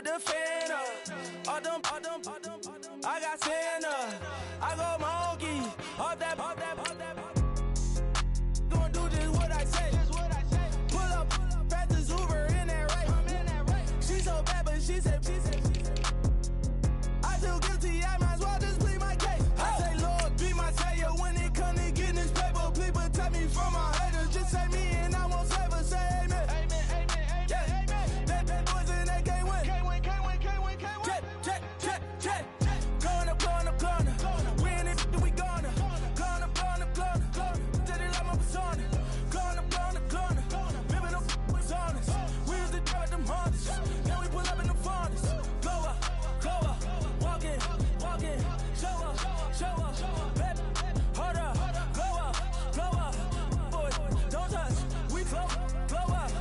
with the fan up. All them, I got Santa. I go monkey. Off that. Gonna do just what I say. Pull up, fast as Uber in that race. She so bad, but she said. I feel guilty, I might as well just plead my case. I say, Lord, be my savior when it come to getting this paper. Please protect me from my haters. Just say me and I won't save her. Say amen. Yeah. That boys in that can't win. Jet. Going up. We in it, we gonna. Going up. Did it like my persona. Going up. Living up was honest. We used to drive them Hondas. Now we pull up in the furnace. Go up. Walking. Show up. Baby, hold up. Blow up. Boys, don't touch. We glow up.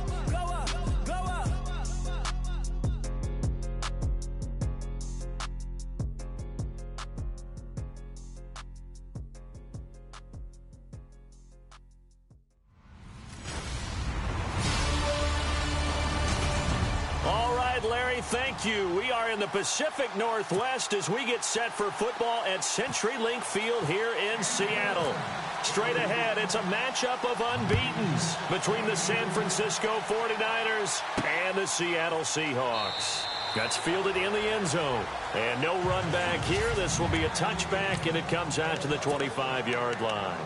All right, Larry, thank you. We are in the Pacific Northwest as we get set for football at CenturyLink Field here in Seattle. Straight ahead, it's a matchup of unbeatens between the San Francisco 49ers and the Seattle Seahawks. That's fielded in the end zone. And no run back here. This will be a touchback, and it comes out to the 25-yard line.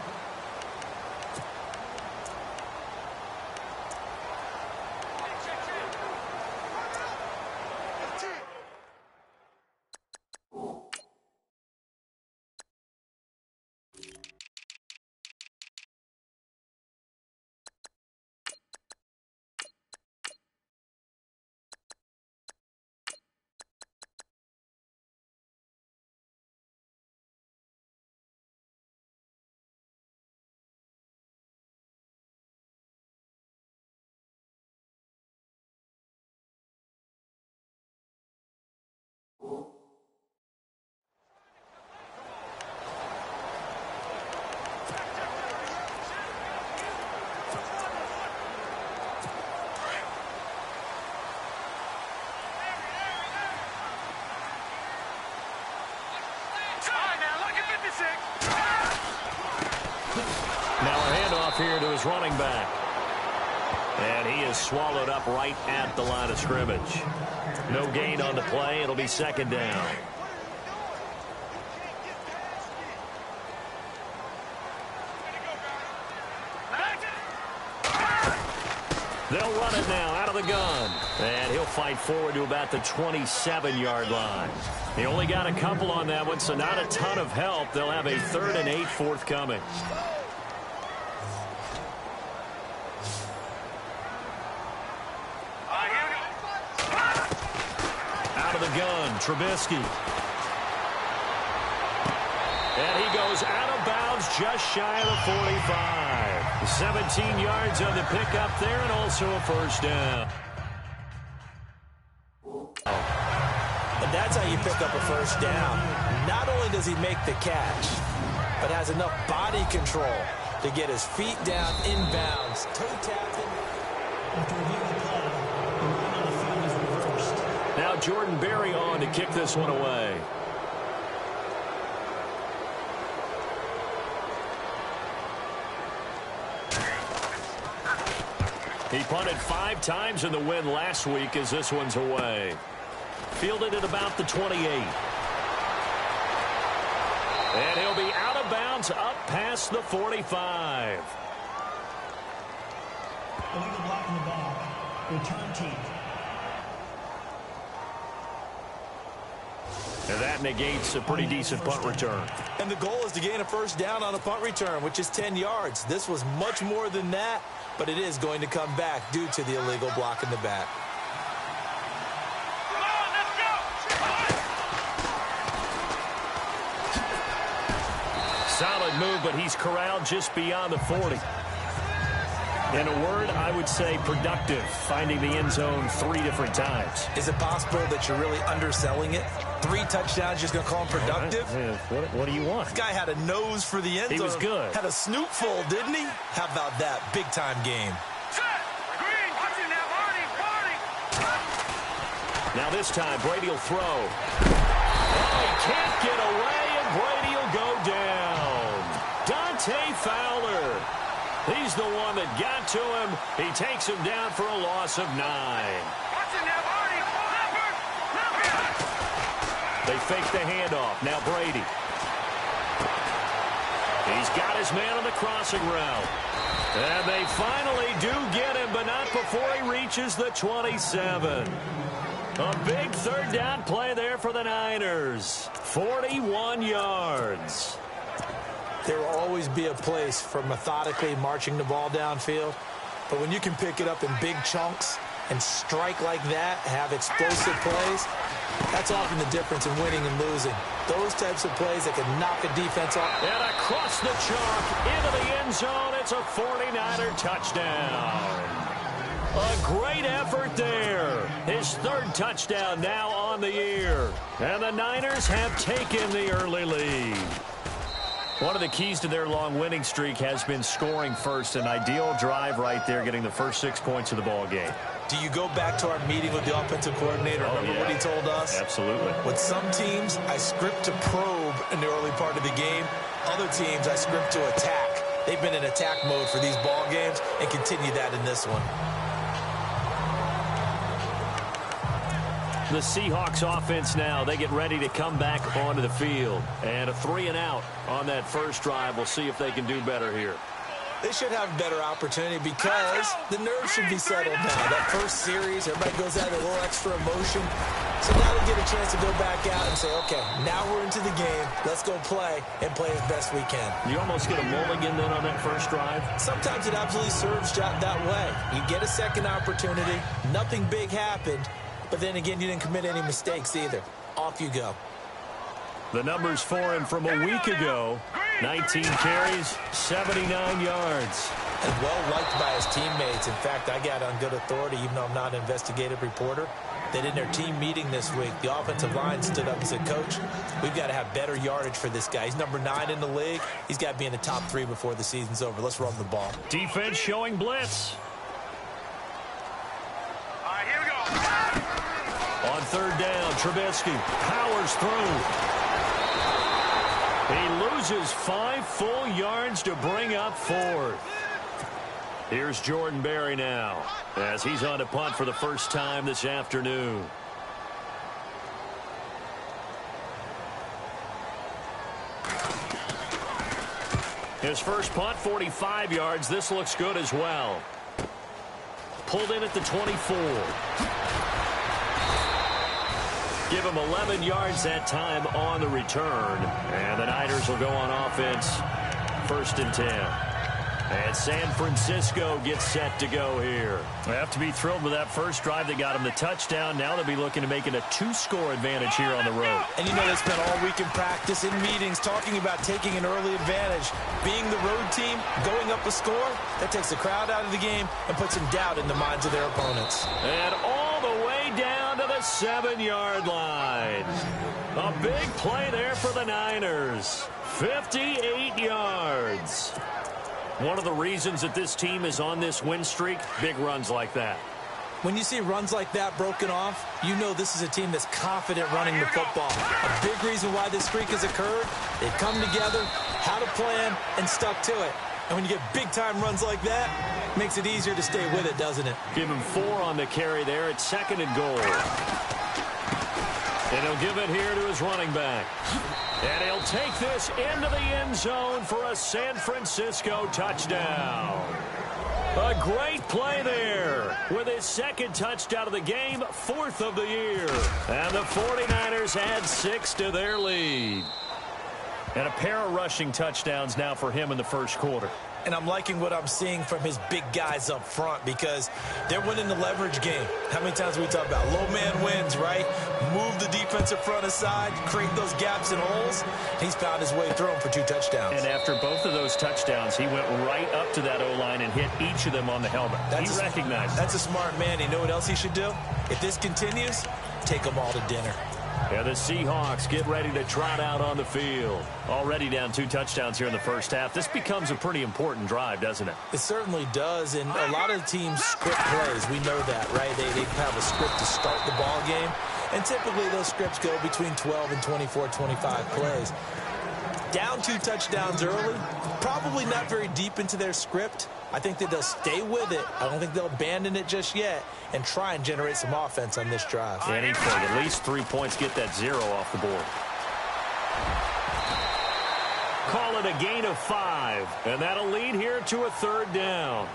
Now a handoff here to his running back. And he is swallowed up right at the line of scrimmage. No gain on the play. It'll be second down. They'll run it now out of the gun. And he'll fight forward to about the 27-yard line. They only got a couple on that one, so not a ton of help. They'll have a 3rd and 8 forthcoming. Out of the gun, Trubisky. And he goes out of bounds just shy of the 45. 17 yards on the pickup there and also a first down. And that's how you pick up a first down. Not only does he make the catch, but has enough body control to get his feet down inbounds. Toe tapping. Now Jordan Berry on to kick this one away. He punted 5 times in the win last week as this one's away. Fielded at about the 28. And he'll be out of bounds up past the 45. Illegal block in the back. Return team. And that negates a pretty decent punt return. And the goal is to gain a first down on a punt return, which is 10 yards. This was much more than that, but it is going to come back due to the illegal block in the back. Come on, let's go! Solid move, but he's corralled just beyond the 40. In a word, I would say productive, finding the end zone 3 different times. Is it possible that you're really underselling it? 3 touchdowns, just going to call him productive? Right. What do you want? This guy had a nose for the end zone. He was good. Had a snootful, didn't he? How about that? Big-time game. Set! Green! Watch it now, Marty! Now this time, Brady will throw. Oh, he can't get away, and Brady will go down. Dante Fowler. He's the one that got to him. He takes him down for a loss of 9. They fake the handoff. Now Brady. He's got his man on the crossing route. And they finally do get him, but not before he reaches the 27. A big third down play there for the Niners. 41 yards. There will always be a place for methodically marching the ball downfield. But when you can pick it up in big chunks and strike like that, have explosive plays, that's often the difference in winning and losing. Those types of plays that can knock a defense off. And across the chalk, into the end zone, it's a 49er touchdown. A great effort there. His third touchdown now on the year. And the Niners have taken the early lead. One of the keys to their long winning streak has been scoring first. An ideal drive right there, getting the first 6 points of the ball game. Do you go back to our meeting with the offensive coordinator? Remember what he told us? Absolutely. With some teams, I script to probe in the early part of the game. Other teams, I script to attack. They've been in attack mode for these ball games and continue that in this one. The Seahawks offense now, they get ready to come back onto the field. And a 3-and-out on that first drive. We'll see if they can do better here. They should have a better opportunity because the nerves should be settled now. That first series, everybody goes out with a little extra emotion. So now they get a chance to go back out and say, okay, now we're into the game. Let's go play and play as best we can. You almost get a mulligan then on that first drive? Sometimes it absolutely serves that way. You get a second opportunity. Nothing big happened. But then again, you didn't commit any mistakes either. Off you go. The numbers for him from a week ago. 19 carries, 79 yards. And well-liked by his teammates. In fact, I got on good authority, even though I'm not an investigative reporter, that in their team meeting this week, the offensive line stood up and said, Coach, we've got to have better yardage for this guy. He's number 9 in the league. He's got to be in the top 3 before the season's over. Let's run the ball. Defense showing blitz. All right, here we go. On third down, Trubisky powers through. He loses 5 full yards to bring up 4th. Here's Jordan Berry now as he's on to punt for the first time this afternoon. His first punt, 45 yards. This looks good as well. Pulled in at the 24. Give him 11 yards that time on the return. And the Niners will go on offense. 1st and 10. And San Francisco gets set to go here. They have to be thrilled with that first drive that got them the touchdown. Now they'll be looking to make it a 2-score advantage here on the road. And you know they spent all week in practice, in meetings, talking about taking an early advantage. Being the road team, going up a score, that takes the crowd out of the game and puts some doubt in the minds of their opponents. And all the way down to the 7-yard line. A big play there for the Niners. 58 yards. One of the reasons that this team is on this win streak, big runs like that. When you see runs like that broken off, you know this is a team that's confident running the football. A big reason why this streak has occurred, they've come together, had a plan, and stuck to it. And when you get big-time runs like that, it makes it easier to stay with it, doesn't it? Give him 4 on the carry there at 2nd and goal. And he'll give it here to his running back. And he'll take this into the end zone for a San Francisco touchdown. A great play there with his 2nd touchdown of the game, 4th of the year. And the 49ers add 6 to their lead. And a pair of rushing touchdowns now for him in the first quarter. And I'm liking what I'm seeing from his big guys up front because they're winning the leverage game. How many times have we talked about low man wins, right? Move the defensive front aside, create those gaps and holes. He's found his way through them for 2 touchdowns. And after both of those touchdowns, he went right up to that O-line and hit each of them on the helmet. He recognized it. That's a smart man. You know what else he should do? If this continues, take them all to dinner. And the Seahawks get ready to trot out on the field. Already down 2 touchdowns here in the first half. This becomes a pretty important drive, doesn't it? It certainly does, and a lot of teams script plays. We know that, right? They have a script to start the ball game, and typically those scripts go between 12 and 24, 25 plays. Down 2 touchdowns early, probably not very deep into their script. I think that they'll stay with it. I don't think they'll abandon it just yet and try and generate some offense on this drive. Anything, at least 3 points, get that 0 off the board. Call it a gain of 5, and that'll lead here to a 3rd down.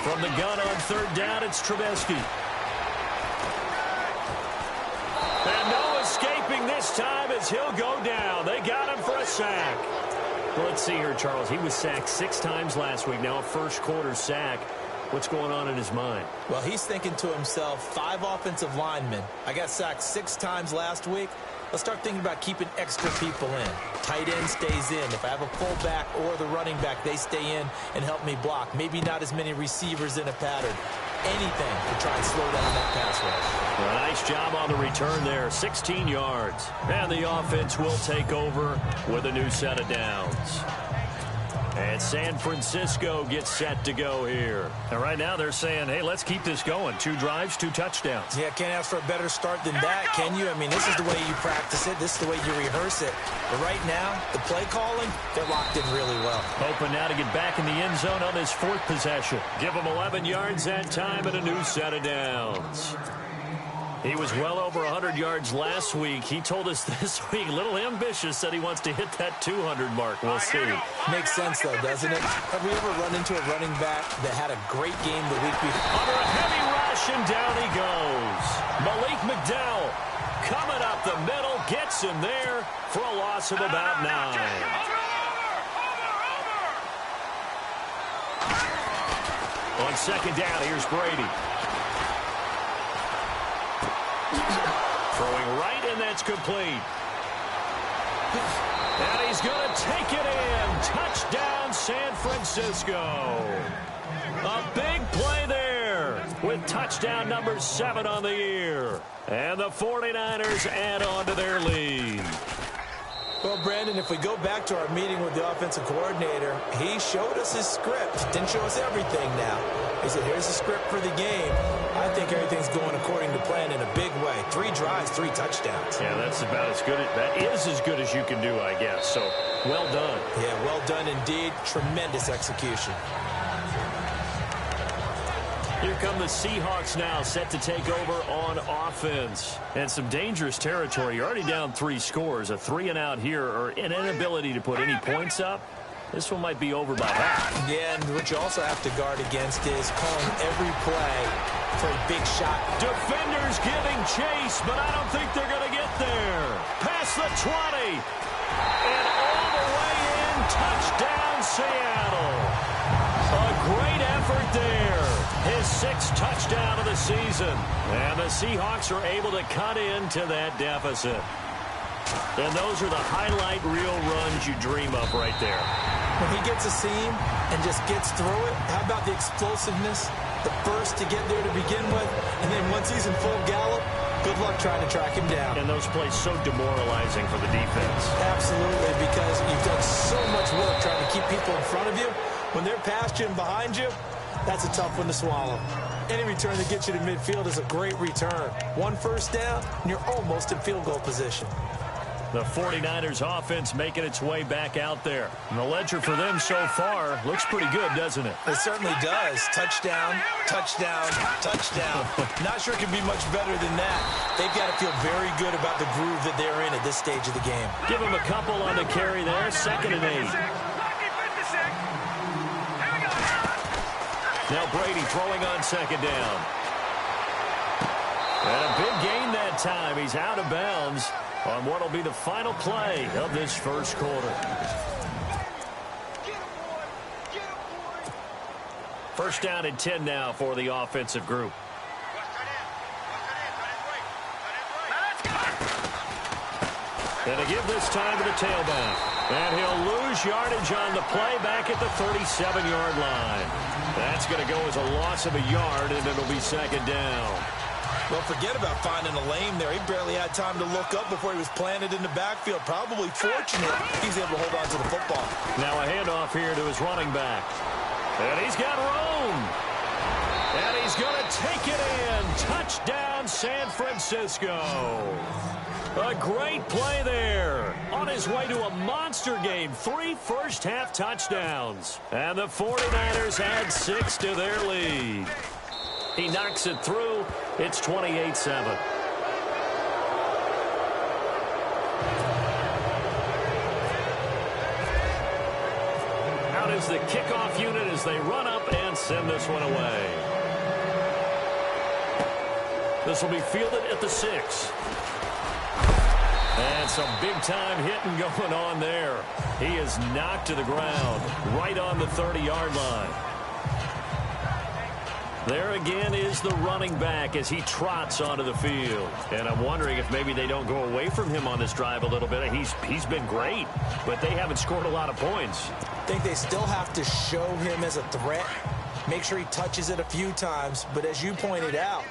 From the gun on 3rd down, it's Trubisky. And no escaping this time as he'll go down. They got him for a sack. Well, let's see here, Charles. He was sacked 6 times last week. Now a first-quarter sack. What's going on in his mind? Well, he's thinking to himself, 5 offensive linemen. I got sacked 6 times last week. Let's start thinking about keeping extra people in. Tight end stays in. If I have a fullback or the running back, they stay in and help me block. Maybe not as many receivers in a pattern. Anything to try and slow down that pass rush. Well, nice job on the return there. 16 yards. And the offense will take over with a new set of downs. And San Francisco gets set to go here. And right now they're saying, hey, let's keep this going. 2 drives, 2 touchdowns. Yeah, can't ask for a better start than that, can you? I mean, this is the way you practice it. This is the way you rehearse it. But right now, the play calling, they're locked in really well. Hoping now to get back in the end zone on this 4th possession. Give them 11 yards that time and a new set of downs. He was well over 100 yards last week. He told us this week, a little ambitious, said he wants to hit that 200 mark. We'll see. Makes sense, though, doesn't it? Have we ever run into a running back that had a great game the week before? Under a heavy rush, and down he goes. Malik McDowell coming up the middle, gets him there for a loss of about 9. On 2nd down, here's Brady. Throwing right, and that's complete. And he's going to take it in. Touchdown, San Francisco. A big play there with touchdown number 7 on the year. And the 49ers add on to their lead. Well, Brandon, if we go back to our meeting with the offensive coordinator, he showed us his script. Didn't show us everything now. He said, here's the script for the game. I think everything's going according to plan in a big way. 3 drives, 3 touchdowns. Yeah, that's about as good. That is as good as you can do, I guess. So, well done. Yeah, well done indeed. Tremendous execution. Here come the Seahawks now, set to take over on offense. And some dangerous territory. You're already down 3 scores. A 3-and-out here, or an inability to put any points up. This one might be over by half. Yeah, and what you also have to guard against is calling every play for a big shot. Defenders giving chase, but I don't think they're going to get there. Past the 20. And all the way in. Touchdown, Seattle. A great effort there. His 6th touchdown of the season. And the Seahawks are able to cut into that deficit. And those are the highlight reel runs you dream of right there. When he gets a seam and just gets through it, how about the explosiveness, the burst to get there to begin with, and then once he's in full gallop, good luck trying to track him down. And those plays so demoralizing for the defense. Absolutely, because you've done so much work trying to keep people in front of you. When they're past you and behind you, that's a tough one to swallow. Any return that gets you to midfield is a great return. 1 first down, and you're almost in field goal position. The 49ers offense making its way back out there. And the ledger for them so far looks pretty good, doesn't it? It certainly does. Touchdown, touchdown, touchdown. Not sure it can be much better than that. They've got to feel very good about the groove that they're in at this stage of the game. Give them a couple on the carry there. 2nd and 8. Now Brady throwing on 2nd down. And a big gain that time. He's out of bounds on what will be the final play of this first quarter. First down and 10 now for the offensive group. And they give this time to the tailback. And he'll lose yardage on the play back at the 37-yard line. That's going to go as a loss of a yard, and it'll be second down. Well, forget about finding a lane there. He barely had time to look up before he was planted in the backfield. Probably fortunate he's able to hold on to the football. Now a handoff here to his running back. And he's got room. And he's going to take it in. Touchdown, San Francisco. A great play there. On his way to a monster game. 3 first-half touchdowns. And the 49ers add 6 to their lead. He knocks it through. It's 28-7. Out is the kickoff unit as they run up and send this one away. This will be fielded at the 6. And some big-time hitting going on there. He is knocked to the ground right on the 30-yard line. There again is the running back as he trots onto the field. And I'm wondering if maybe they don't go away from him on this drive a little bit. He's been great, but they haven't scored a lot of points. I think they still have to show him as a threat. Make sure he touches it a few times. But as you pointed out,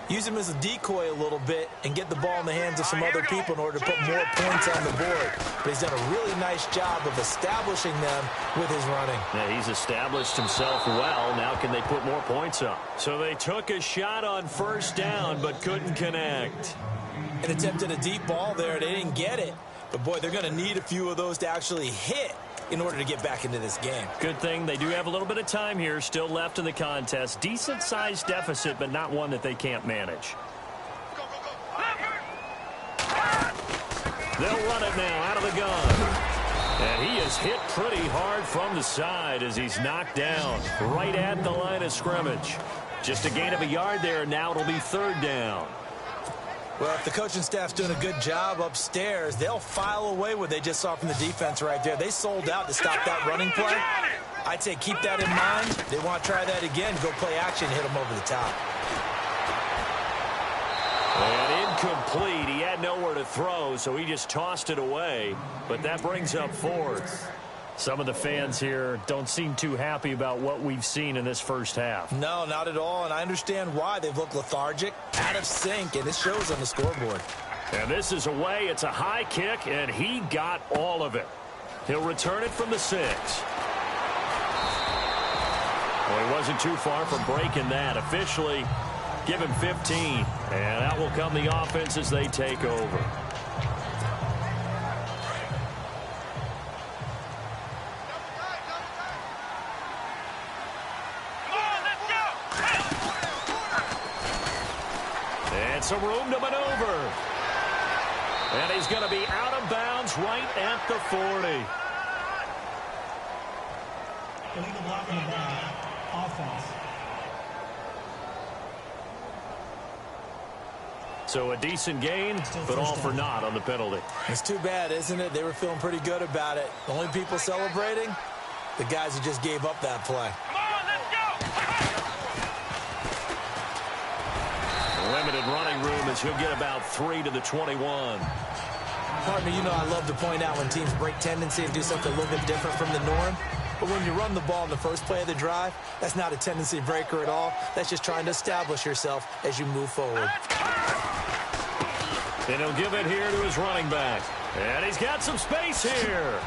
use him as a decoy a little bit and get the ball in the hands of some other people in order to put more points on the board. But he's done a really nice job of establishing them with his running. Yeah, he's established himself well. Now can they put more points up? So they took a shot on first down but couldn't connect. An attempt at a deep ball there. They didn't get it. But, boy, they're going to need a few of those to actually hit in order to get back into this game. Good thing they do have a little bit of time here still left in the contest. Decent-sized deficit, but not one that they can't manage. They'll run it now out of the gun. And he is hit pretty hard from the side as he's knocked down right at the line of scrimmage. Just a gain of a yard there. Now it'll be third down. Well, if the coaching staff's doing a good job upstairs, they'll file away what they just saw from the defense right there. They sold out to stop that running play. I'd say keep that in mind. They want to try that again. Go play action, hit them over the top. And incomplete. He had nowhere to throw, so he just tossed it away. But that brings up fourth. Some of the fans here don't seem too happy about what we've seen in this first half. No, not at all, and I understand why. They've looked lethargic, out of sync, and it shows on the scoreboard. And this is away. It's a high kick, and he got all of it. He'll return it from the 6. Well, he wasn't too far from breaking that. Officially, give him 15. And out will come the offense as they take over. And some room to maneuver. And he's going to be out of bounds right at the 40. Illegal block in the back. Offense. So a decent gain, but all for naught on the penalty. It's too bad, isn't it? They were feeling pretty good about it. The only people celebrating, the guys who just gave up that play. Limited running room as he'll get about 3 to the 21. Partner, you know I love to point out when teams break tendency and do something a little bit different from the norm. But when you run the ball in the first play of the drive, that's not a tendency breaker at all. That's just trying to establish yourself as you move forward. And he'll give it here to his running back. And he's got some space here.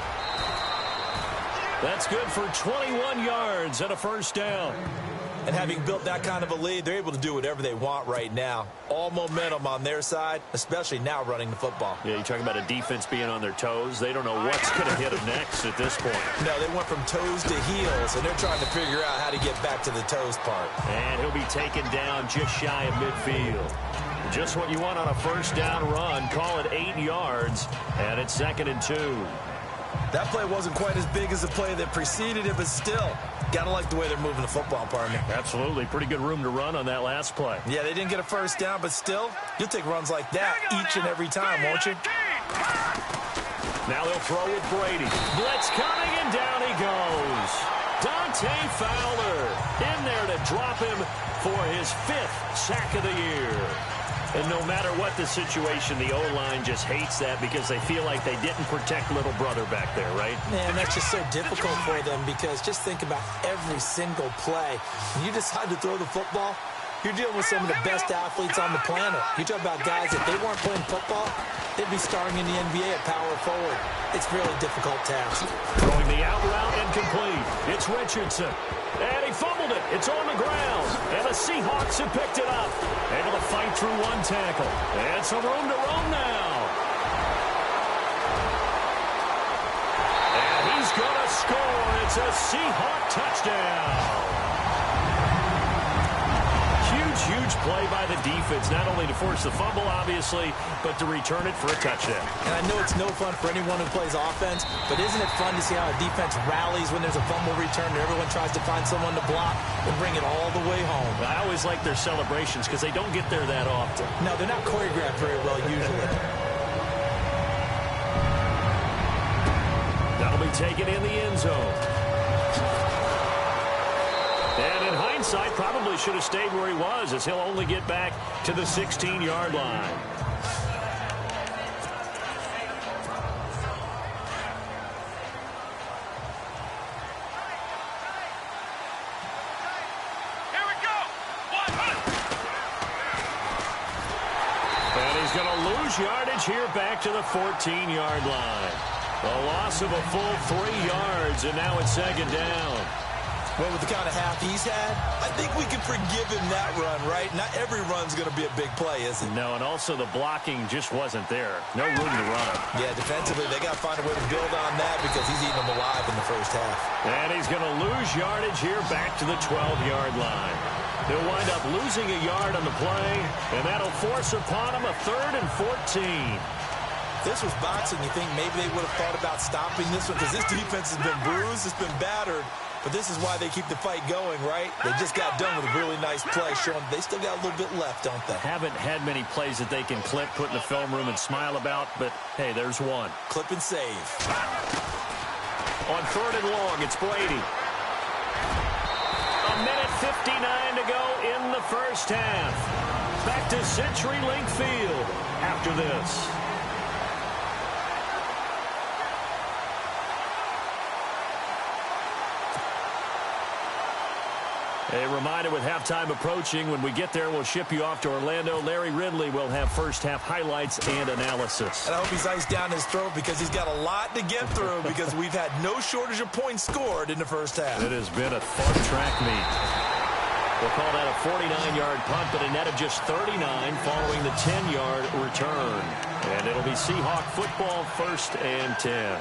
That's good for 21 yards and a first down. And having built that kind of a lead, they're able to do whatever they want right now. All momentum on their side, especially now running the football. Yeah, you talk about a defense being on their toes. They don't know what's going to hit them next at this point. No, they went from toes to heels, and they're trying to figure out how to get back to the toes part. And he'll be taken down just shy of midfield. Just what you want on a first down run. Call it 8 yards, and it's 2nd and 2. That play wasn't quite as big as the play that preceded it, but still, got to like the way they're moving the football, partner. Absolutely. Pretty good room to run on that last play. Yeah, they didn't get a first down, but still, you'll take runs like that each and every time, won't you? Now they'll throw with Brady. Blitz coming, and down he goes. Dante Fowler in there to drop him for his 5th sack of the year. And no matter what the situation, the O-line just hates that because they feel like they didn't protect little brother back there, right? Man, that's just so difficult for them because just think about every single play. When you decide to throw the football, you're dealing with some of the best athletes on the planet. You talk about guys, if they weren't playing football, they'd be starring in the NBA at power forward. It's a really difficult task. Throwing the out route incomplete. It's Richardson. And he fumbled it. It's on the ground. And the Seahawks have picked it up. Able to fight through one tackle. And some room to roam now. And he's going to score. It's a Seahawk touchdown. Huge play by the defense, not only to force the fumble, obviously, but to return it for a touchdown. And I know it's no fun for anyone who plays offense, but isn't it fun to see how a defense rallies when there's a fumble return and everyone tries to find someone to block and bring it all the way home? I always like their celebrations because they don't get there that often. No, they're not choreographed very well usually. That'll be taken in the end zone. And in hindsight, probably should have stayed where he was as he'll only get back to the 16-yard line. Here we go. And he's going to lose yardage here back to the 14-yard line. A loss of a full 3 yards, and now it's second down. Well, with the kind of half he's had, I think we can forgive him that run, right? Not every run's going to be a big play, is it? No, and also the blocking just wasn't there. No room to run. Yeah, defensively, they got to find a way to build on that because he's eating them alive in the first half. And he's going to lose yardage here back to the 12-yard line. He'll wind up losing a yard on the play, and that'll force upon him a 3rd and 14. This was boxing. You think maybe they would have thought about stopping this one because this defense has been bruised, it's been battered. But this is why they keep the fight going, right? They just got done with a really nice play, showing they still got a little bit left, don't they? Haven't had many plays that they can clip, put in the film room, and smile about, but, hey, there's one. Clip and save. On 3rd and long, it's Brady. 1:59 to go in the first half. Back to CenturyLink Field after this. A reminder with halftime approaching, when we get there, we'll ship you off to Orlando. Larry Ridley will have first-half highlights and analysis. And I hope he's iced down his throat because he's got a lot to get through because we've had no shortage of points scored in the first half. It has been a fun track meet. We'll call that a 49-yard punt, but a net of just 39 following the 10-yard return. And it'll be Seahawk football, 1st and 10.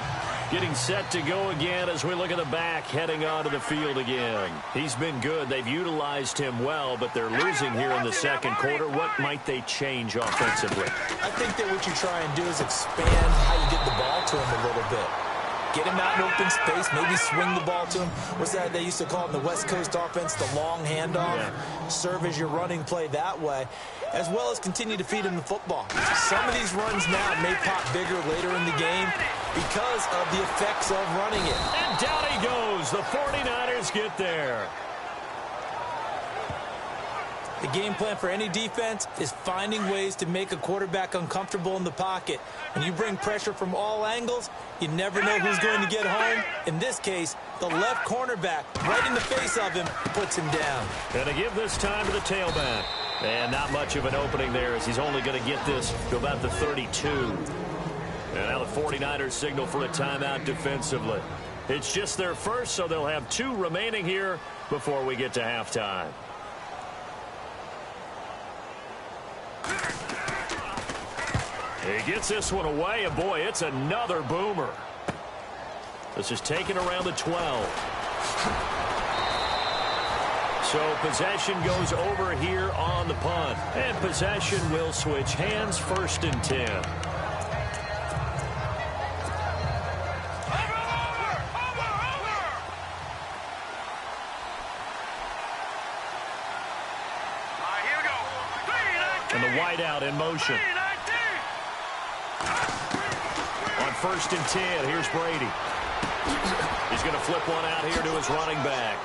Getting set to go again as we look at the back, heading onto the field again. He's been good. They've utilized him well, but they're losing here in the second quarter. What might they change offensively? I think that what you try and do is expand how you get the ball to him a little bit. Get him out in open space, maybe swing the ball to him. What's that they used to call it in the West Coast offense, the long handoff? Yeah. Serve as your running play that way, as well as continue to feed him the football. Some of these runs now may pop bigger later in the game because of the effects of running it. And down he goes. The 49ers get there. The game plan for any defense is finding ways to make a quarterback uncomfortable in the pocket. When you bring pressure from all angles, you never know who's going to get home. In this case, the left cornerback, right in the face of him, puts him down. Going to give this time to the tailback. And not much of an opening there as he's only going to get this to about the 32. And now the 49ers signal for a timeout defensively. It's just their first, so they'll have 2 remaining here before we get to halftime. He gets this one away, and boy, it's another boomer. This is taken around the 12. So possession goes over here on the punt. And possession will switch hands, 1st and 10. And the wideout in motion. On 1st and 10, here's Brady. He's going to flip one out here to his running back.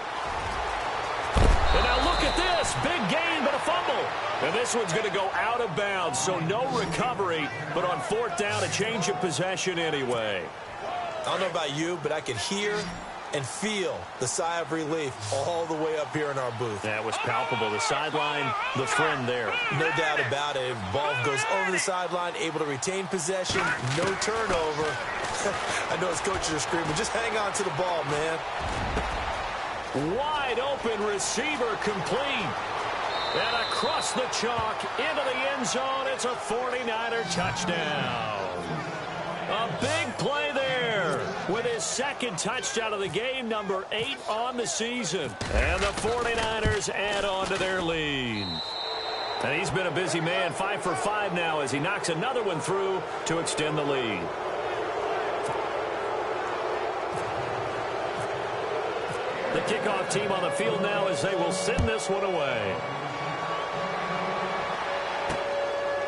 And now look at this. Big gain, but a a fumble. And this one's going to go out of bounds, so no recovery. But on fourth down, a change of possession anyway. I don't know about you, but I could hear and feel the sigh of relief all the way up here in our booth. That was palpable. The sideline, the friend there. No doubt about it. Ball goes over the sideline, able to retain possession, no turnover. I know his coaches are screaming, just hang on to the ball, man. Wide open receiver complete. And across the chalk into the end zone. It's a 49er touchdown. A big play there with his second touchdown of the game, number 8 on the season. And the 49ers add on to their lead. And he's been a busy man, 5 for 5 now as he knocks another one through to extend the lead. The kickoff team on the field now as they will send this one away.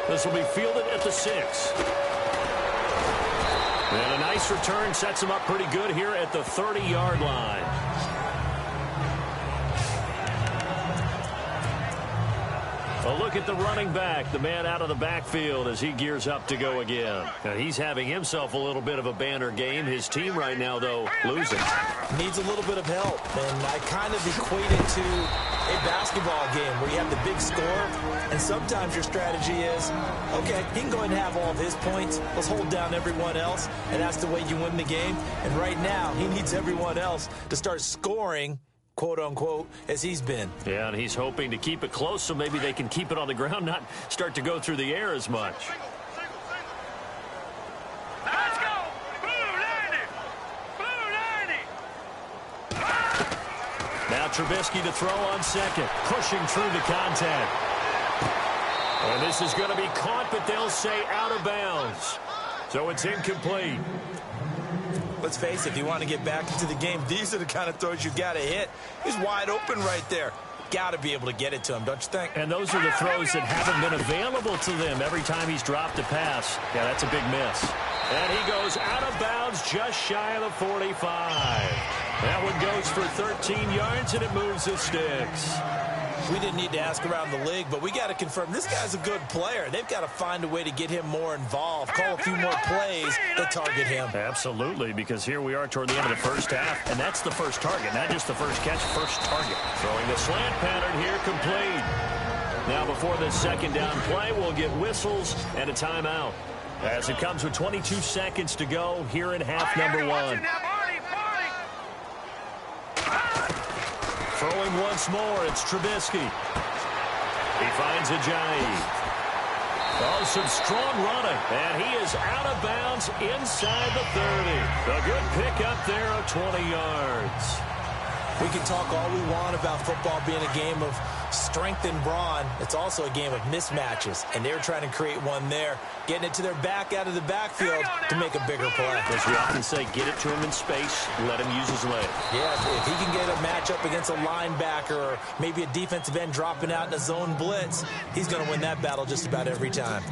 This will be fielded at the 6. And a nice return sets him up pretty good here at the 30-yard line. A look at the running back, the man out of the backfield as he gears up to go again. Now, he's having himself a little bit of a banner game. His team right now, though, losing. Needs a little bit of help, and I kind of equate it to a basketball game where you have the big score, and sometimes your strategy is, okay, he can go ahead and have all of his points. Let's hold down everyone else, and that's the way you win the game. And right now, he needs everyone else to start scoring, quote-unquote, as he's been. Yeah, and he's hoping to keep it close so maybe they can keep it on the ground, not start to go through the air as much. Let's go! Blue 90! Now Trubisky to throw on second, pushing through the contact. And this is going to be caught, but they'll say out of bounds. So it's incomplete. Let's face it, if you want to get back into the game, these are the kind of throws you got to hit. He's wide open right there. Got to be able to get it to him, don't you think? And those are the throws that haven't been available to them every time he's dropped a pass. Yeah, that's a big miss. And he goes out of bounds just shy of the 45. That one goes for 13 yards, and it moves the sticks. We didn't need to ask around the league, but we got to confirm this guy's a good player. They've got to find a way to get him more involved, call a few more plays that target him. Absolutely, because here we are toward the end of the first half, and that's the first target, not just the first catch, first target. Throwing the slant pattern here complete. Now before this second down play, we'll get whistles and a timeout, as it comes with 22 seconds to go here in half number 1. Throwing once more, it's Trubisky. He finds Ajayi. Oh, some strong running, and he is out of bounds inside the 30. A good pick up there of 20 yards. We can talk all we want about football being a game of strength and brawn. It's also a game of mismatches, and they're trying to create one there, getting it to their back out of the backfield to make a bigger play. As we often say, get it to him in space, let him use his leg. Yeah, if he can get a matchup against a linebacker or maybe a defensive end dropping out in a zone blitz, he's going to win that battle just about every time.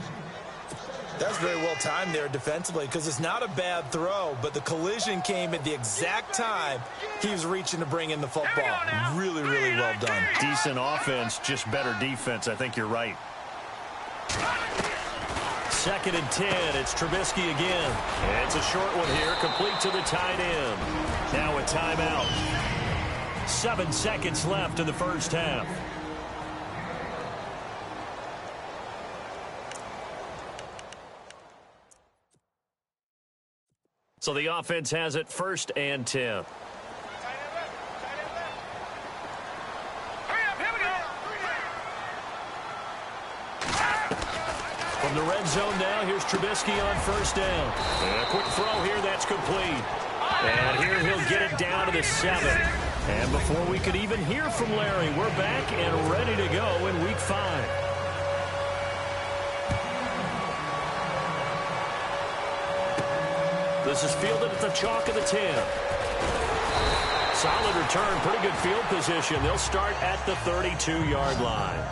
That's very well timed there defensively because it's not a bad throw, but the collision came at the exact time he was reaching to bring in the football. Really, really well done. Decent offense, just better defense. I think you're right. 2nd and 10. It's Trubisky again. And it's a short one here, complete to the tight end. Now a timeout. 7 seconds left in the first half. So the offense has it 1st and 10. From the red zone now, here's Trubisky on 1st down. And a quick throw here, that's complete. And here he'll get it down to the 7. And before we could even hear from Larry, we're back and ready to go in Week 5. This is fielded at the chalk of the 10. Solid return, pretty good field position. They'll start at the 32-yard line.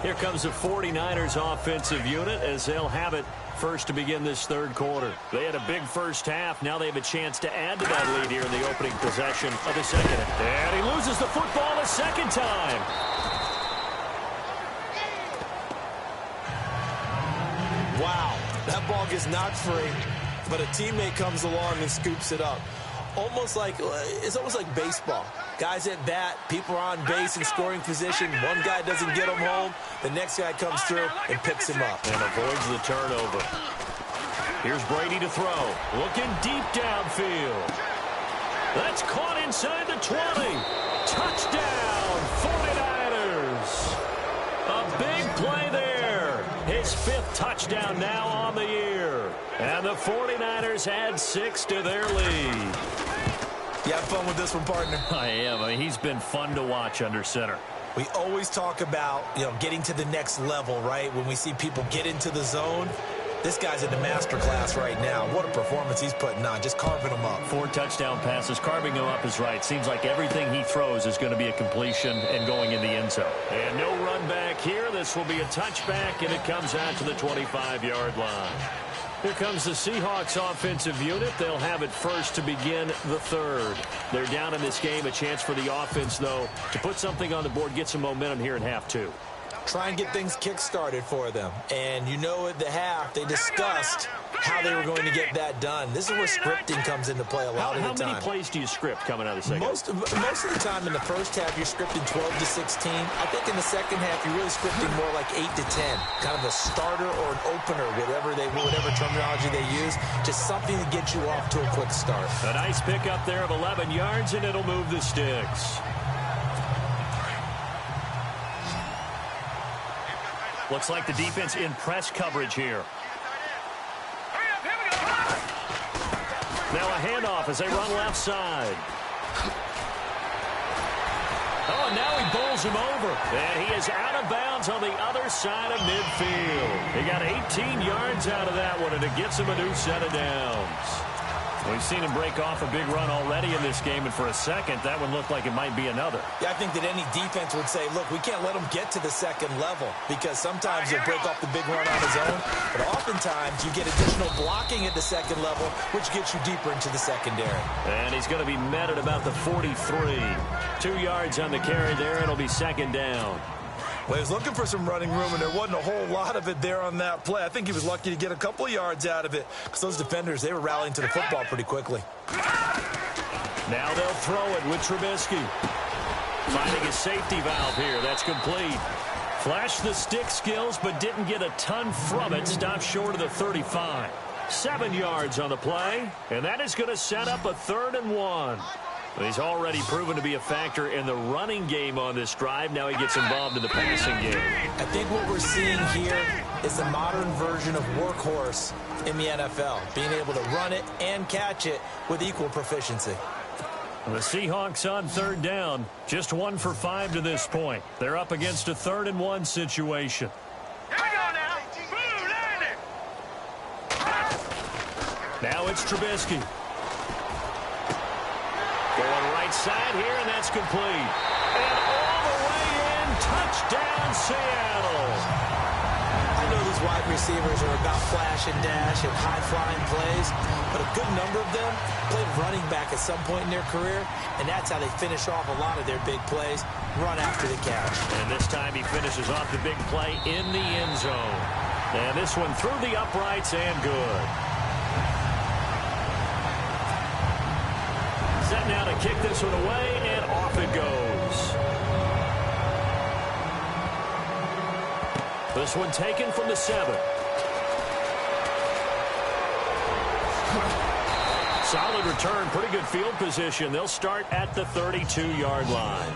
Here comes the 49ers offensive unit as they'll have it first to begin this third quarter. They had a big first half. Now they have a chance to add to that lead here in the opening possession of the second. And he loses the football a second time. Wow, that ball gets knocked free, but a teammate comes along and scoops it up. It's almost like baseball. Guys at bat, people are on base in scoring position. One guy doesn't get him home. The next guy comes through and picks him up. And avoids the turnover. Here's Brady to throw. Looking deep downfield. That's caught inside the 20. Touchdown, 49ers. A big play there. His 5th touchdown now on the year. And the 49ers add 6 to their lead. You have fun with this one, partner? I am. I mean, he's been fun to watch under center. We always talk about, getting to the next level, right? When we see people get into the zone, this guy's in the master class right now. What a performance he's putting on, just carving them up. 4 touchdown passes, carving them up is right. Seems like everything he throws is going to be a completion and going in the end zone. And no run back here. This will be a touchback, and it comes out to the 25-yard line. Here comes the Seahawks offensive unit. They'll have it first to begin the third. They're down in this game. A chance for the offense, though, to put something on the board, get some momentum here in half 2. Try and get things kick-started for them. And at the half, they discussed how they were going to get that done. This is where scripting comes into play a lot of the time. How many plays do you script coming out of the second? Most of the time in the first half, you're scripting 12 to 16. I think in the second half, you're really scripting more like 8 to 10. Kind of a starter or an opener, whatever terminology they use. Just something to get you off to a quick start. A nice pickup there of 11 yards, and it'll move the sticks. Looks like the defense in press coverage here. Now a handoff as they run left side. Oh, and now he bowls him over. And he is out of bounds on the other side of midfield. He got 18 yards out of that one, and it gets him a new set of downs. We've seen him break off a big run already in this game, and for a second, that one looked like it might be another. Yeah, I think that any defense would say, look, we can't let him get to the second level, because sometimes he'll break off the big run on his own, but oftentimes you get additional blocking at the second level, which gets you deeper into the secondary. And he's going to be met at about the 43. 2 yards on the carry there, and it'll be second down. Well, he was looking for some running room, and there wasn't a whole lot of it there on that play. I think he was lucky to get a couple of yards out of it, because those defenders, they were rallying to the football pretty quickly. Now they'll throw it with Trubisky. Finding a safety valve here. That's complete. Flashed the stick skills, but didn't get a ton from it. Stopped short of the 35. 7 yards on the play, and that is going to set up a 3rd and 1. He's already proven to be a factor in the running game on this drive. Now he gets involved in the passing game. I think what we're seeing here is the modern version of workhorse in the NFL, being able to run it and catch it with equal proficiency. The Seahawks on 3rd down, just 1 for 5 to this point. They're up against a 3rd and 1 situation. Now it's Trubisky. Going right side here, and that's complete. And all the way in, touchdown, Seattle. I know these wide receivers are about flash and dash and high-flying plays, but a good number of them played running back at some point in their career, and that's how they finish off a lot of their big plays, run after the catch. And this time he finishes off the big play in the end zone. And this one through the uprights and good. Set now to kick this one away, and off it goes. This one taken from the 7. Solid return, pretty good field position. They'll start at the 32-yard line.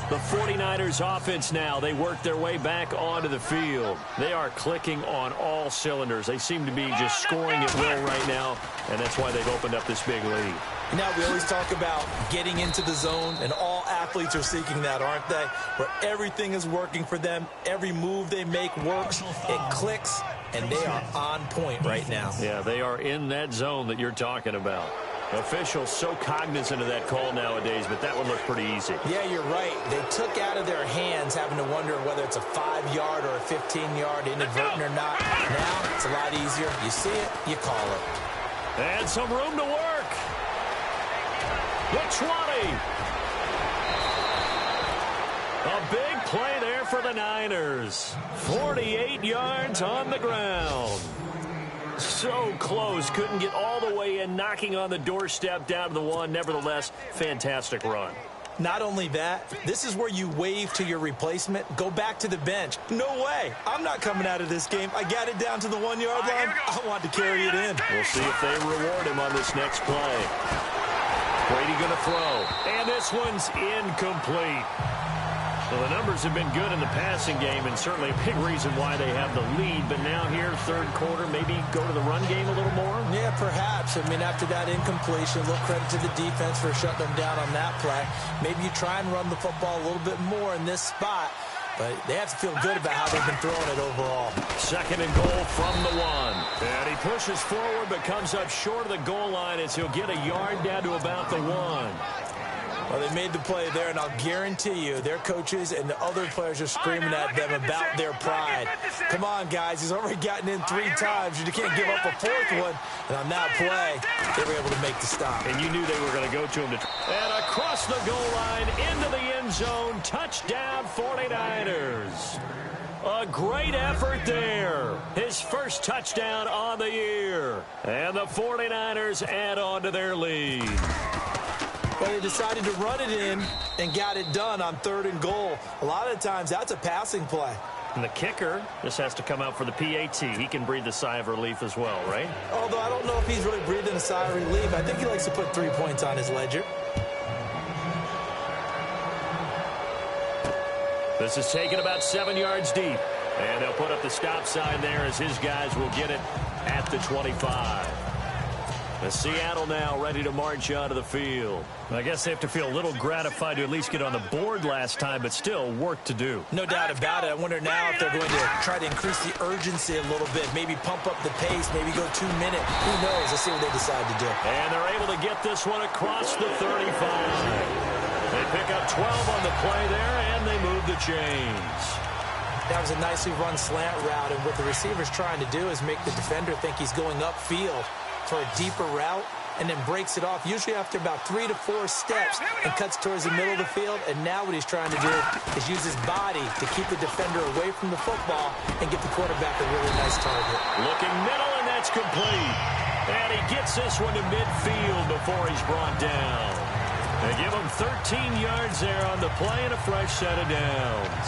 The 49ers offense now, they work their way back onto the field. They are clicking on all cylinders. They seem to be just scoring at will right now, and that's why they've opened up this big lead. Now, we always talk about getting into the zone, and all athletes are seeking that, aren't they? Where everything is working for them. Every move they make works. It clicks, and they are on point right now. Yeah, they are in that zone that you're talking about. Officials so cognizant of that call nowadays, but that would look pretty easy. Yeah, you're right. They took out of their hands having to wonder whether it's a 5-yard or a 15-yard inadvertent or not. Now, it's a lot easier. You see it, you call it. And some room to work. The 20. A big play there for the Niners. 48 yards on the ground. So close, couldn't get all the way in, knocking on the doorstep down to the 1. Nevertheless, fantastic run. Not only that, this is where you wave to your replacement, go back to the bench. No way. I'm not coming out of this game. I got it down to the 1-yard line. I want to carry it in. We'll see if they reward him on this next play. Brady going to throw, and this one's incomplete. Well, the numbers have been good in the passing game, and certainly a big reason why they have the lead. But now here, third quarter, maybe go to the run game a little more? Yeah, perhaps. I mean, after that incompletion, a little credit to the defense for shutting them down on that play. Maybe you try and run the football a little bit more in this spot. But they have to feel good about how they've been throwing it overall. Second and goal from the 1. And he pushes forward but comes up short of the goal line as he'll get a yard down to about the 1. Well, they made the play there, and I'll guarantee you their coaches and the other players are screaming at them about their pride. Come on, guys. He's already gotten in 3 times. You can't give up a 4th one. And on that play, they were able to make the stop. And you knew they were going to go to him. And across the goal line, into the end zone, touchdown 49ers. A great effort there. His first touchdown on the year. And the 49ers add on to their lead. Well, they decided to run it in and got it done on 3rd and goal. A lot of times, that's a passing play. And the kicker just has to come out for the PAT. He can breathe a sigh of relief as well, right? Although I don't know if he's really breathing a sigh of relief. I think he likes to put 3 points on his ledger. This is taken about 7 yards deep. And they'll put up the stop sign there as his guys will get it at the 25. The Seattle now ready to march onto the field. I guess they have to feel a little gratified to at least get on the board last time, but still work to do. No doubt about it. I wonder now if they're going to try to increase the urgency a little bit, maybe pump up the pace, maybe go 2 minutes. Who knows? Let's see what they decide to do. And they're able to get this one across the 35. They pick up 12 on the play there, and they move the chains. That was a nicely run slant route, and what the receiver's trying to do is make the defender think he's going upfield for a deeper route, and then breaks it off, usually after about 3 to 4 steps, and cuts towards the middle of the field. And now what he's trying to do is use his body to keep the defender away from the football and get the quarterback a really nice target. Looking middle, and that's complete. And he gets this one to midfield before he's brought down. They give him 13 yards there on the play and a fresh set of downs.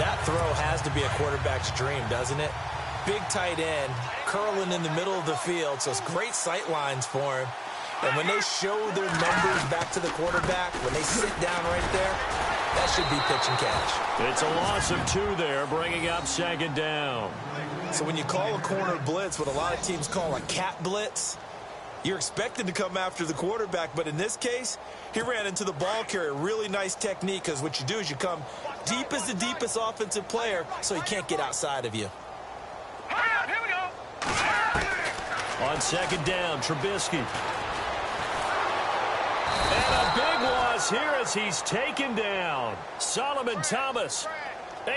That throw has to be a quarterback's dream, doesn't it? Big tight end, curling in the middle of the field, so it's great sight lines for him. And when they show their numbers back to the quarterback, when they sit down right there, that should be pitch and catch. It's a loss of 2 there, bringing up second down. So when you call a corner blitz, what a lot of teams call a cat blitz, you're expected to come after the quarterback, but in this case, he ran into the ball carrier. Really nice technique, because what you do is you come deep as the deepest offensive player, so he can't get outside of you. Here we go. On second down, Trubisky. And a big loss here as he's taken down. Solomon Thomas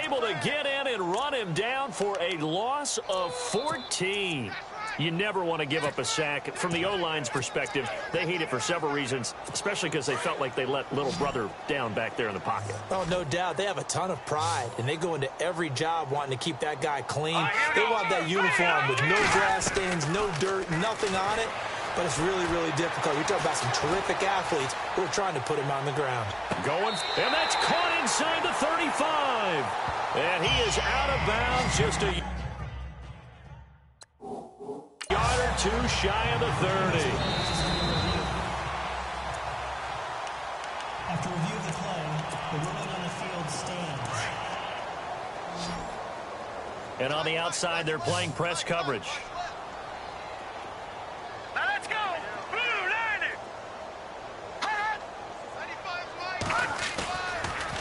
able to get in and run him down for a loss of 14. You never want to give up a sack. From the O-line's perspective, they hate it for several reasons, especially because they felt like they let little brother down back there in the pocket. Oh, no doubt. They have a ton of pride, and they go into every job wanting to keep that guy clean. They want that uniform with no grass stains, no dirt, nothing on it. But it's really, really difficult. You're talking about some terrific athletes who are trying to put him on the ground. Going, and that's caught inside the 35. And he is out of bounds, just a yard or 2 shy of the 30. After review of the play, the ruling on the field stands. And on the outside, they're playing press coverage. Now let's go. Blue Niner.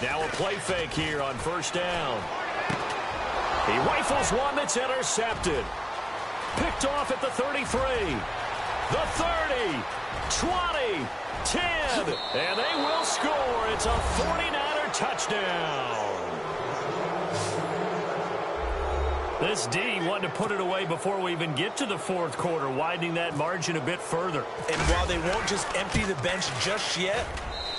Now a play fake here on first down. He rifles one that's intercepted. Picked off at the 33. The 30. 20, 10, and they will score. It's a 49er touchdown. This D wanted to put it away before we even get to the fourth quarter, widening that margin a bit further. And while they won't just empty the bench just yet,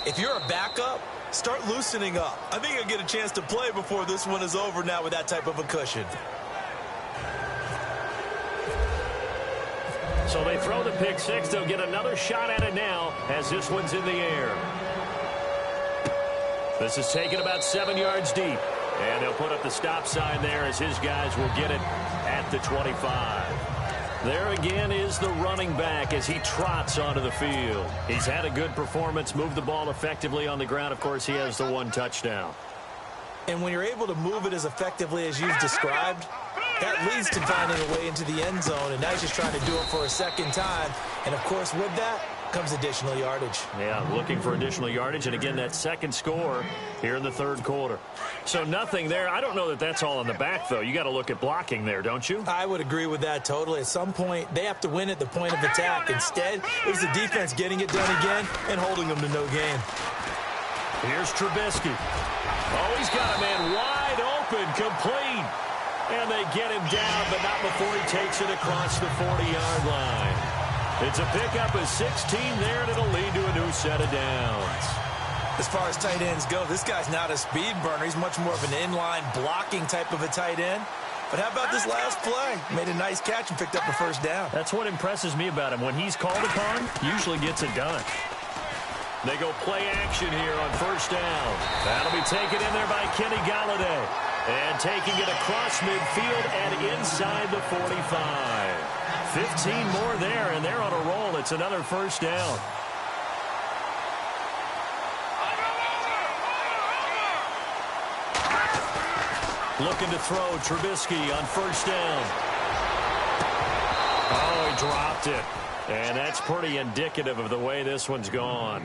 if you're a backup, start loosening up. I think you'll get a chance to play before this one is over now with that type of a cushion. So they throw the pick six. They'll get another shot at it now as this one's in the air. This is taken about 7 yards deep. And they'll put up the stop sign there as his guys will get it at the 25. There again is the running back as he trots onto the field. He's had a good performance, moved the ball effectively on the ground. Of course, he has the one touchdown. And when you're able to move it as effectively as you've described, that leads to finding a way into the end zone. And now he's just trying to do it for a second time. And, of course, with that comes additional yardage. Yeah, looking for additional yardage. And, again, that second score here in the third quarter. So nothing there. I don't know that that's all in the back, though. You got to look at blocking there, don't you? I would agree with that totally. At some point, they have to win at the point of attack. Instead, it was the defense getting it done again and holding them to no gain. Here's Trubisky. Oh, he's got a man wide open, complete. And they get him down, but not before he takes it across the 40-yard line. It's a pickup of 16 there, and it'll lead to a new set of downs. As far as tight ends go, this guy's not a speed burner. He's much more of an inline blocking type of a tight end. But how about this last play? Made a nice catch and picked up a first down. That's what impresses me about him. When he's called upon, usually gets it done. They go play action here on first down. That'll be taken in there by Kenny Golladay. And taking it across midfield and inside the 45. 15 more there, and they're on a roll. It's another first down. Looking to throw Trubisky on first down. Oh, he dropped it. And that's pretty indicative of the way this one's gone.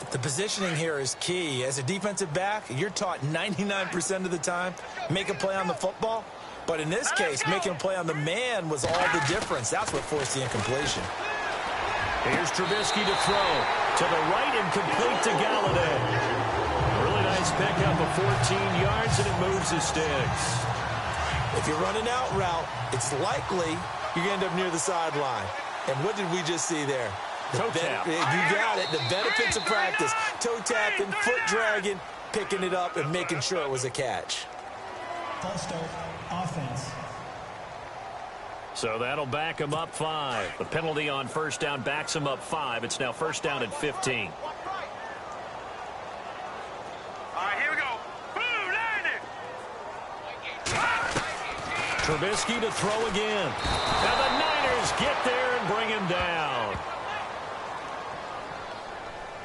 The positioning here is key. As a defensive back, you're taught 99% of the time, make a play on the football. But in this case, making a play on the man was all the difference. That's what forced the incompletion. Here's Trubisky to throw. To the right and complete to Golladay. Really nice pickup of 14 yards, and it moves the sticks. If you're running out route, it's likely you're going to end up near the sideline. And what did we just see there? Toe tap. You got it. The benefits of practice. Toe tapping, foot dragging, picking it up, and making sure it was a catch. False start, offense. So that'll back him up 5. The penalty on first down backs him up 5. It's now first down at 15. All right, here we go. Boom, landed. Trubisky to throw again. And the Niners get there and bring him down.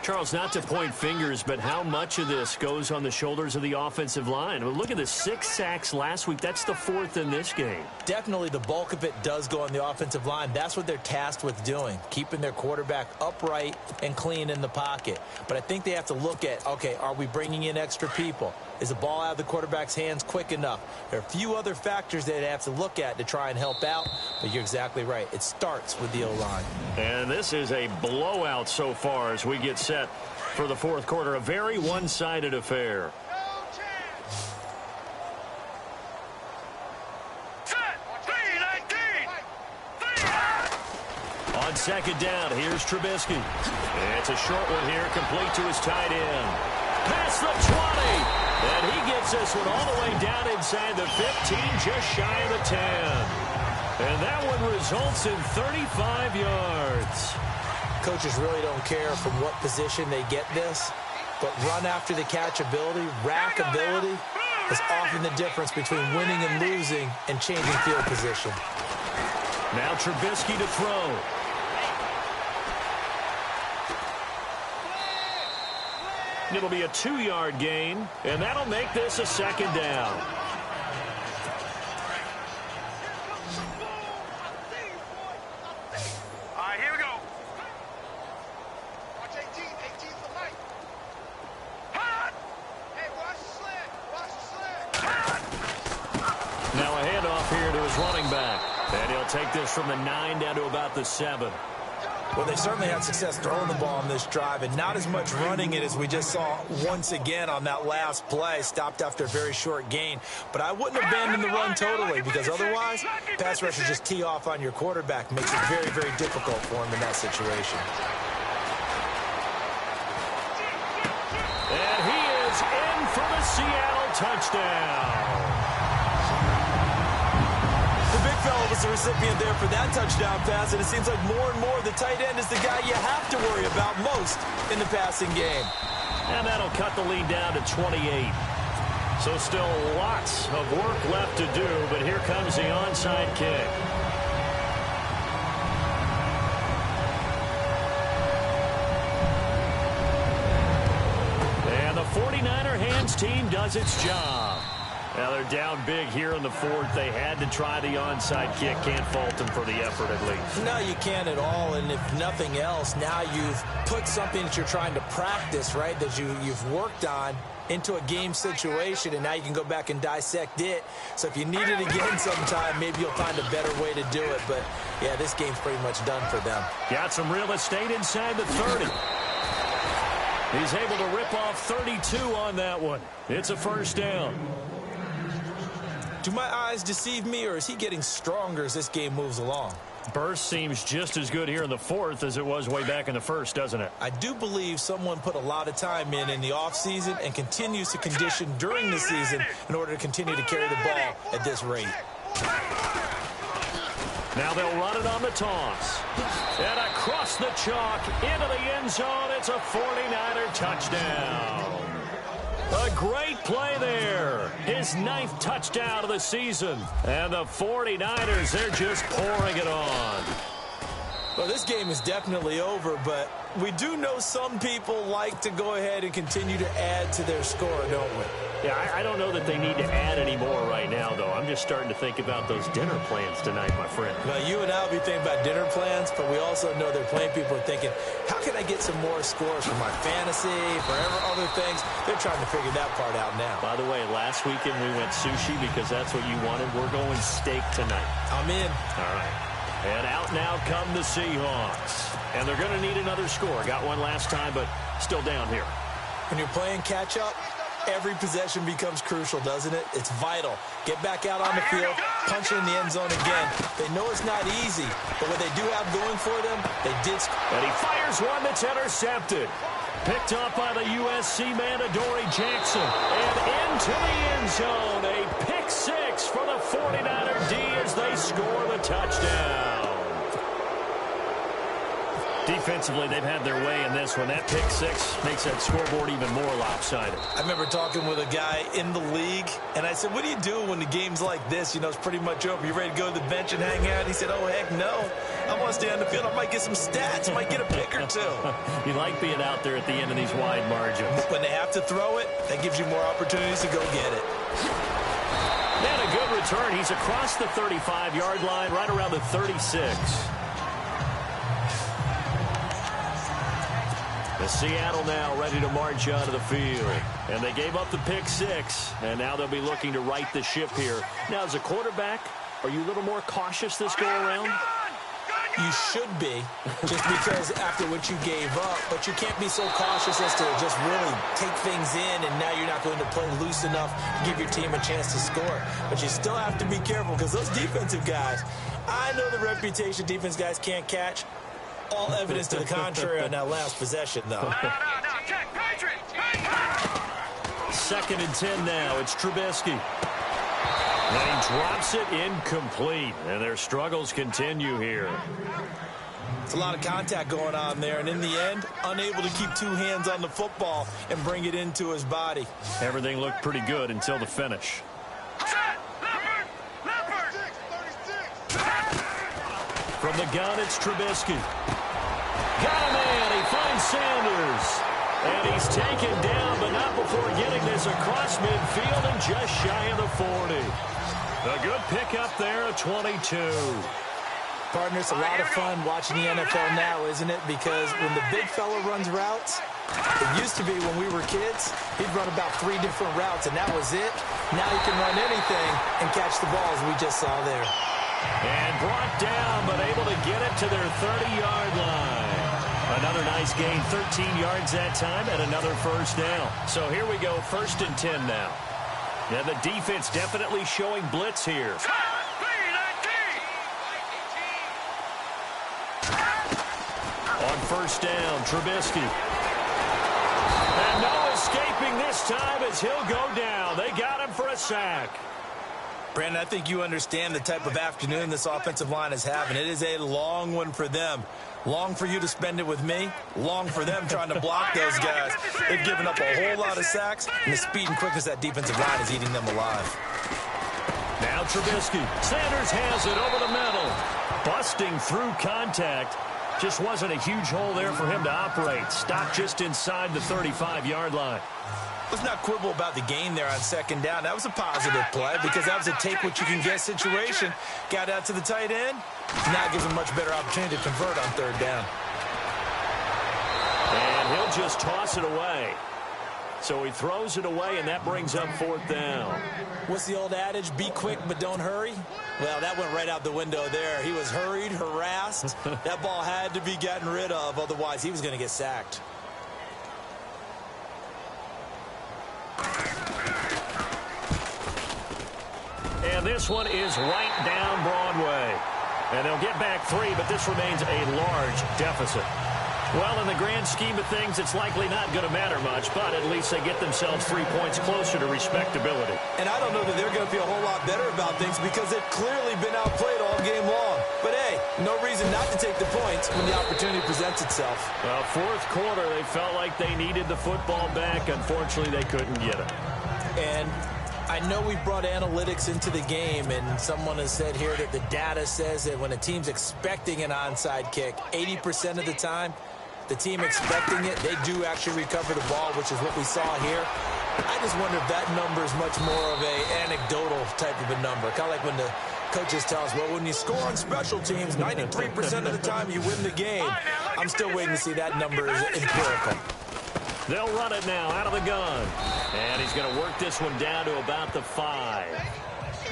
Charles, not to point fingers, but how much of this goes on the shoulders of the offensive line? Well, look at the 6 sacks last week. That's the 4th in this game. Definitely the bulk of it does go on the offensive line. That's what they're tasked with doing, keeping their quarterback upright and clean in the pocket. But I think they have to look at, okay, are we bringing in extra people? Is the ball out of the quarterback's hands quick enough? There are a few other factors that they have to look at to try and help out, but you're exactly right. It starts with the O-line. And this is a blowout so far as we get set for the fourth quarter. A very one-sided affair. On second down, here's Trubisky. It's a short one here, complete to his tight end. Past the 20. And he gets this one all the way down inside the 15, just shy of the 10. And that one results in 35 yards. Coaches really don't care from what position they get this, but run after the catch ability, rack ability, is often the difference between winning and losing and changing field position. Now Trubisky to throw. It'll be a 2-yard gain, and that'll make this a second down. All right, here we go. Watch 18 for Mike. Hot! Hey, watch the slant. Now a handoff here to his running back. And he'll take this from the 9 down to about the 7. Well, they certainly had success throwing the ball on this drive and not as much running it as we just saw once again on that last play. Stopped after a very short gain. But I wouldn't abandon the run totally because otherwise, pass rushers just tee off on your quarterback. Makes it very, very difficult for him in that situation. And he is in for the Seattle touchdown. Was the recipient there for that touchdown pass, and it seems like more and more the tight end is the guy you have to worry about most in the passing game. And that'll cut the lead down to 28. So still lots of work left to do, but here comes the onside kick. And the 49er hands team does its job. Now they're down big here in the fourth. They had to try the onside kick. Can't fault them for the effort at least. No, you can't at all. And if nothing else, now you've put something that you're trying to practice, right, that you've worked on into a game situation, and now you can go back and dissect it. So if you need it again sometime, maybe you'll find a better way to do it. But, yeah, this game's pretty much done for them. Got some real estate inside the 30. He's able to rip off 32 on that one. It's a first down. Do my eyes deceive me, or is he getting stronger as this game moves along? Burst seems just as good here in the fourth as it was way back in the first, doesn't it? I do believe someone put a lot of time in the offseason and continues to condition during the season in order to continue to carry the ball at this rate. Now they'll run it on the toss. And across the chalk into the end zone. It's a 49er touchdown. A great play there. His 9th touchdown of the season. And the 49ers, they're just pouring it on. Well, this game is definitely over, but we do know some people like to go ahead and continue to add to their score, don't we? Yeah, I don't know that they need to add any more right now, though. I'm just starting to think about those dinner plans tonight, my friend. Well, you and I will be thinking about dinner plans, but we also know they're playing people are thinking, how can I get some more scores for my fantasy, for other things? They're trying to figure that part out now. By the way, last weekend we went sushi because that's what you wanted. We're going steak tonight. I'm in. All right. And out now come the Seahawks. And they're going to need another score. Got one last time, but still down here. When you're playing catch-up, every possession becomes crucial, doesn't it? It's vital. Get back out on the field, punch it in the end zone again. They know it's not easy, but what they do have going for them, they did. And he fires one that's intercepted. Picked up by the USC man, Adoree Jackson. And into the end zone. A pick six for the 49er D as they score the touchdown. Defensively, they've had their way in this one. That pick six makes that scoreboard even more lopsided. I remember talking with a guy in the league, and I said, what do you do when the game's like this? You know, it's pretty much over. You ready to go to the bench and hang out? He said, oh, heck no. I want to stay on the field. I might get some stats. I might get a pick or two. You like being out there at the end of these wide margins. When they have to throw it, that gives you more opportunities to go get it. And a good return. He's across the 35-yard line, right around the 36. The Seattle now ready to march out of the field. And they gave up the pick six, and now they'll be looking to right the ship here. Now, as a quarterback, are you a little more cautious this go-around? You should be, just because after what you gave up, but you can't be so cautious as to just really take things in, and now you're not going to play loose enough to give your team a chance to score. But you still have to be careful, because those defensive guys, I know the reputation defense guys can't catch. All evidence to the contrary on that last possession, though. Second and 10 now. It's Trubisky. And he drops it incomplete. And their struggles continue here. It's a lot of contact going on there. And in the end, unable to keep two hands on the football and bring it into his body. Everything looked pretty good until the finish. From the gun, it's Trubisky. Got a man. He finds Sanders. And he's taken down, but not before getting this across midfield and just shy of the 40. A good pickup there at 22. Partner, it's a lot of fun watching the NFL now, isn't it? Because when the big fella runs routes, it used to be when we were kids, he'd run about 3 different routes, and that was it. Now he can run anything and catch the ball, as we just saw there. And brought down, but able to get it to their 30-yard line. Another nice gain, 13 yards that time, and another first down. So here we go, 1st and 10 now. And the defense definitely showing blitz here. On 1st down, Trubisky. And no escaping this time as he'll go down. They got him for a sack. Brandon, I think you understand the type of afternoon this offensive line is having. It is a long one for them. Long for you to spend it with me. Long for them trying to block those guys. They've given up a whole lot of sacks, and the speed and quickness of that defensive line is eating them alive. Now Trubisky. Sanders has it over the middle. Busting through contact. Just wasn't a huge hole there for him to operate. Stopped just inside the 35-yard line. Let's not quibble about the gain there on 2nd down. That was a positive play because that was a take-what-you-can-get situation. Got out to the tight end. Now gives him much better opportunity to convert on 3rd down. And he'll just toss it away. So he throws it away, and that brings up 4th down. What's the old adage? Be quick, but don't hurry? Well, that went right out the window there. He was hurried, harassed. That ball had to be gotten rid of, otherwise he was going to get sacked. And this one is right down Broadway. And they'll get back 3, but this remains a large deficit. Well, in the grand scheme of things, it's likely not going to matter much, but at least they get themselves 3 points closer to respectability. And I don't know that they're going to feel a whole lot better about things because they've clearly been outplayed all game long. But, hey, no reason not to take the points when the opportunity presents itself. Well, 4th quarter, they felt like they needed the football back. Unfortunately, they couldn't get it. And I know we brought analytics into the game, and someone has said here that the data says that when a team's expecting an onside kick, 80% of the time, the team expecting it, they do actually recover the ball, which is what we saw here. I just wonder if that number is much more of a anecdotal type of a number. Kind of like when the coaches tell us, well, when you score on special teams, 93% of the time you win the game. I'm still waiting to see that number is empirical. They'll run it now out of the gun. And he's going to work this one down to about the 5.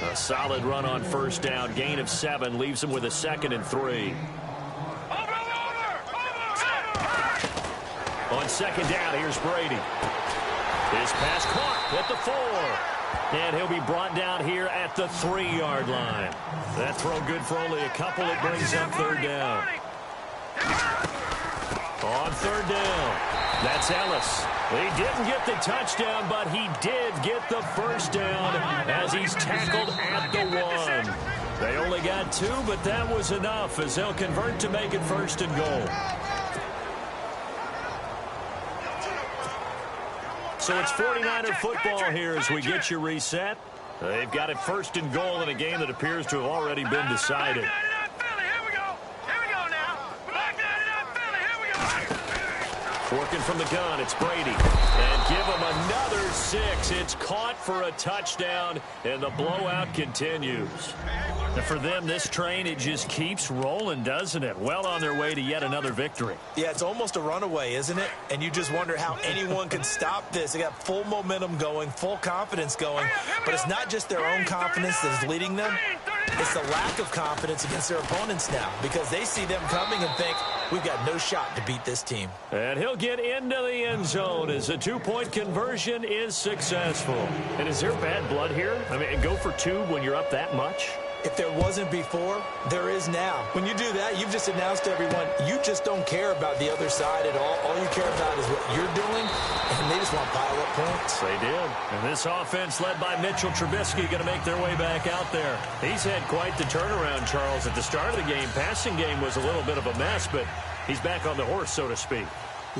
A solid run on 1st down. Gain of 7 leaves him with a 2nd and 3. On 2nd down, here's Brady. His pass caught at the 4. And he'll be brought down here at the 3-yard line. That throw good for only a couple. It brings up 3rd down. On 3rd down, that's Ellis. He didn't get the touchdown, but he did get the 1st down as he's tackled at the 1. They only got 2, but that was enough as they'll convert to make it 1st and goal. So it's 49er football here as we get you reset. They've got it 1st and goal in a game that appears to have already been decided. Working from the gun, it's Brady. And give him another 6. It's caught for a touchdown, and the blowout continues. And for them, this train, it just keeps rolling, doesn't it? Well on their way to yet another victory. Yeah, it's almost a runaway, isn't it? And you just wonder how anyone can stop this. They got full momentum going, full confidence going. But it's not just their own confidence that's leading them. It's the lack of confidence against their opponents now because they see them coming and think, we've got no shot to beat this team. And he'll get into the end zone as a 2-point conversion is successful. And is there bad blood here? I mean, go for 2 when you're up that much? If there wasn't before, there is now. When you do that, you've just announced to everyone, you just don't care about the other side at all. All you care about is what you're doing, and they just want to pile up points. They did. And this offense led by Mitchell Trubisky going to make their way back out there. He's had quite the turnaround, Charles. At the start of the game, passing game was a little bit of a mess, but he's back on the horse, so to speak.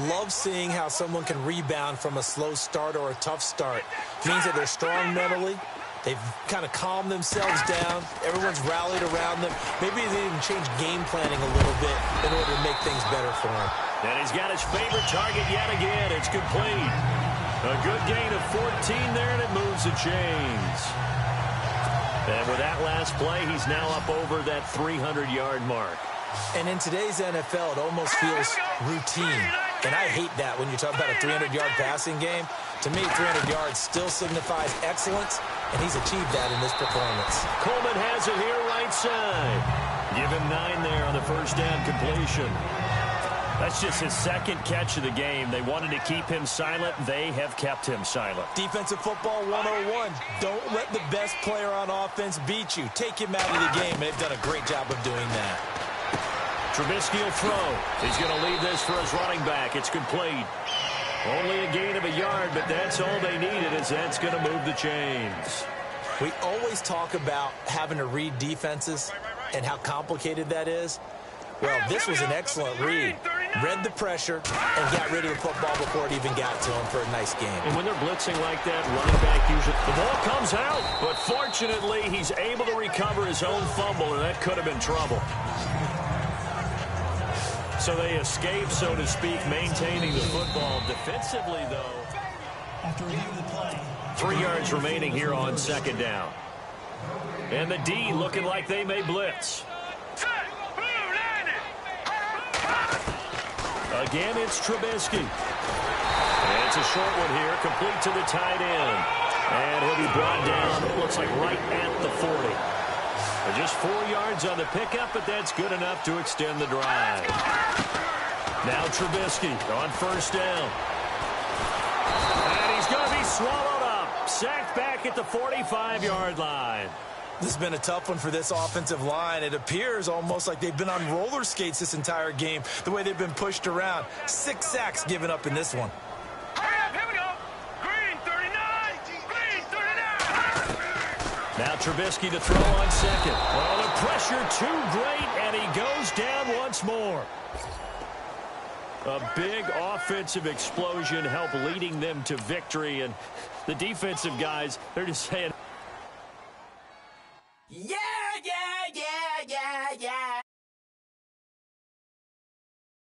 Love seeing how someone can rebound from a slow start or a tough start. Means that they're strong mentally. They've kind of calmed themselves down. Everyone's rallied around them. Maybe they even change game planning a little bit in order to make things better for him. And he's got his favorite target yet again. It's complete. A good gain of 14 there, and it moves the chains. And with that last play, he's now up over that 300-yard mark. And in today's NFL, it almost feels routine. And I hate that when you talk about a 300-yard passing game. To me, 300 yards still signifies excellence, and he's achieved that in this performance. Coleman has it here right side. Give him 9 there on the 1st down completion. That's just his second catch of the game. They wanted to keep him silent. They have kept him silent. Defensive football 101. Don't let the best player on offense beat you. Take him out of the game, and they've done a great job of doing that. Trubisky will throw. He's going to leave this for his running back. It's complete. Only a gain of a yard, but that's all they needed, as that's going to move the chains. We always talk about having to read defenses and how complicated that is. Well, this was an excellent read. Read the pressure and got rid of the football before it even got to him for a nice game. And when they're blitzing like that, running back usually, the ball comes out. But fortunately, he's able to recover his own fumble, and that could have been trouble. So they escape, so to speak, maintaining the football. Defensively, though, After review of the play, 3 yards remaining here on second down. And the D looking like they may blitz. Again, it's Trubisky. And it's a short one here, complete to the tight end. And he'll be brought down, it looks like right at the 40. Just 4 yards on the pickup, but that's good enough to extend the drive. Now Trubisky on first down. And he's going to be swallowed up. Sacked back at the 45-yard line. This has been a tough one for this offensive line. It appears almost like they've been on roller skates this entire game, the way they've been pushed around. 6 sacks given up in this one. Here we go. Green 39. Green 39. Now Trubisky to throw on second. Well, the pressure too great, and he goes down once more. A big offensive explosion helped leading them to victory, and the defensive guys, they're just saying, Yeah!